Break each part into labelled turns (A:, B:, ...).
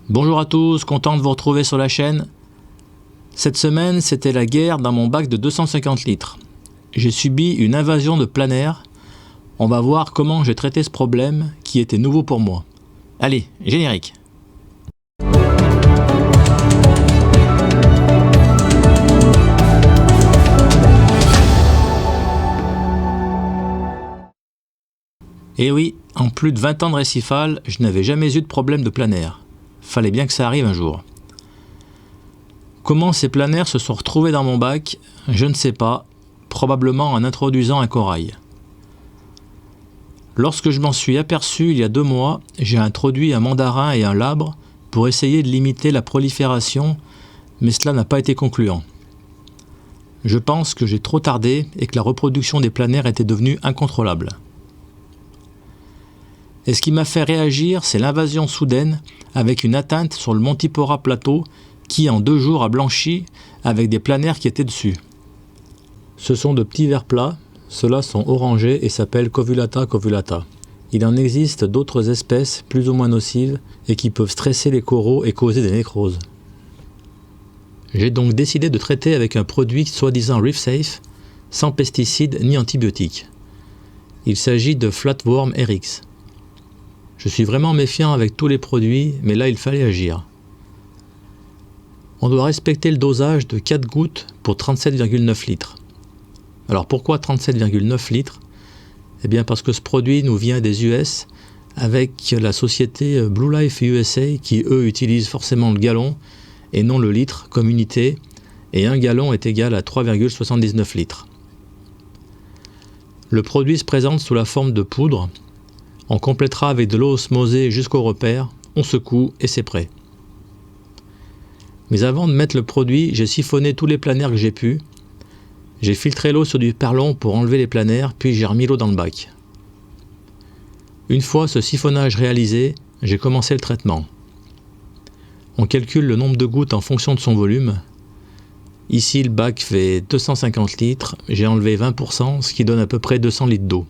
A: Bonjour à tous, content de vous retrouver sur la chaîne. Cette semaine, c'était la guerre dans mon bac de 250 litres. J'ai subi une invasion de planaires. On va voir comment j'ai traité ce problème qui était nouveau pour moi. Allez, générique. Et oui, en plus de 20 ans de récifal, je n'avais jamais eu de problème de planaire. Fallait bien que ça arrive un jour. Comment ces planaires se sont retrouvés dans mon bac, je ne sais pas, probablement en introduisant un corail. Lorsque je m'en suis aperçu il y a 2 mois, j'ai introduit un mandarin et un labre pour essayer de limiter la prolifération, mais cela n'a pas été concluant. Je pense que j'ai trop tardé et que la reproduction des planaires était devenue incontrôlable. Et ce qui m'a fait réagir, c'est l'invasion soudaine avec une atteinte sur le Montipora plateau qui en 2 jours a blanchi avec des planaires qui étaient dessus. Ce sont de petits vers plats, ceux-là sont orangés et s'appellent Covulata covulata. Il en existe d'autres espèces plus ou moins nocives et qui peuvent stresser les coraux et causer des nécroses. J'ai donc décidé de traiter avec un produit soi-disant Reef Safe, sans pesticides ni antibiotiques. Il s'agit de Flatworm Rx. Je suis vraiment méfiant avec tous les produits, mais là il fallait agir. On doit respecter le dosage de 4 gouttes pour 37,9 litres. Alors pourquoi 37,9 litres? Eh bien parce que ce produit nous vient des US avec la société Blue Life USA qui eux utilisent forcément le gallon et non le litre comme unité, et un gallon est égal à 3,79 litres. Le produit se présente sous la forme de poudre. On complétera avec de l'eau osmosée jusqu'au repère, on secoue et c'est prêt. Mais avant de mettre le produit, j'ai siphonné tous les planaires que j'ai pu. J'ai filtré l'eau sur du perlon pour enlever les planaires, puis j'ai remis l'eau dans le bac. Une fois ce siphonnage réalisé, j'ai commencé le traitement. On calcule le nombre de gouttes en fonction de son volume. Ici, le bac fait 250 litres, j'ai enlevé 20%, ce qui donne à peu près 200 litres d'eau.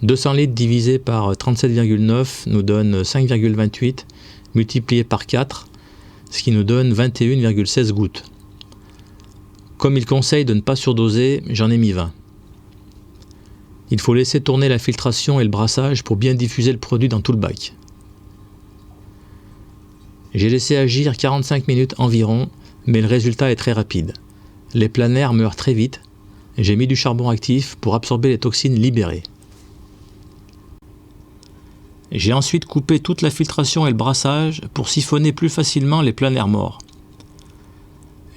A: 200 litres divisé par 37,9 nous donne 5,28 multiplié par 4, ce qui nous donne 21,16 gouttes. Comme il conseille de ne pas surdoser, j'en ai mis 20. Il faut laisser tourner la filtration et le brassage pour bien diffuser le produit dans tout le bac. J'ai laissé agir 45 minutes environ, mais le résultat est très rapide. Les planaires meurent très vite. J'ai mis du charbon actif pour absorber les toxines libérées. J'ai ensuite coupé toute la filtration et le brassage pour siphonner plus facilement les planaires morts.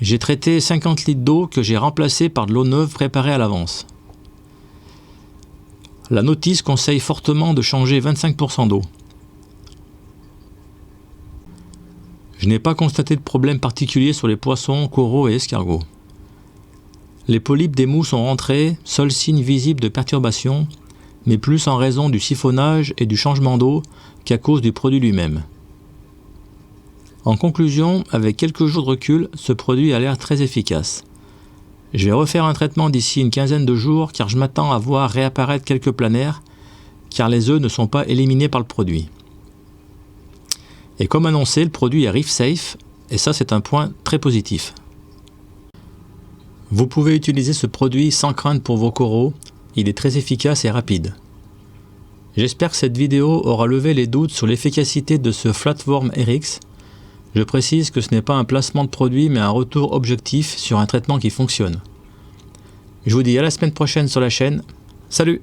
A: J'ai traité 50 litres d'eau que j'ai remplacée par de l'eau neuve préparée à l'avance. La notice conseille fortement de changer 25% d'eau. Je n'ai pas constaté de problème particulier sur les poissons, coraux et escargots. Les polypes des mous sont rentrés, seul signe visible de perturbation, mais plus en raison du siphonnage et du changement d'eau qu'à cause du produit lui-même. En conclusion, avec quelques jours de recul, ce produit a l'air très efficace. Je vais refaire un traitement d'ici une quinzaine de jours car je m'attends à voir réapparaître quelques planaires car les œufs ne sont pas éliminés par le produit. Et comme annoncé, le produit est Reef Safe et ça c'est un point très positif. Vous pouvez utiliser ce produit sans crainte pour vos coraux. Il est très efficace et rapide. J'espère que cette vidéo aura levé les doutes sur l'efficacité de ce Flatworm Rx. Je précise que ce n'est pas un placement de produit mais un retour objectif sur un traitement qui fonctionne. Je vous dis à la semaine prochaine sur la chaîne. Salut!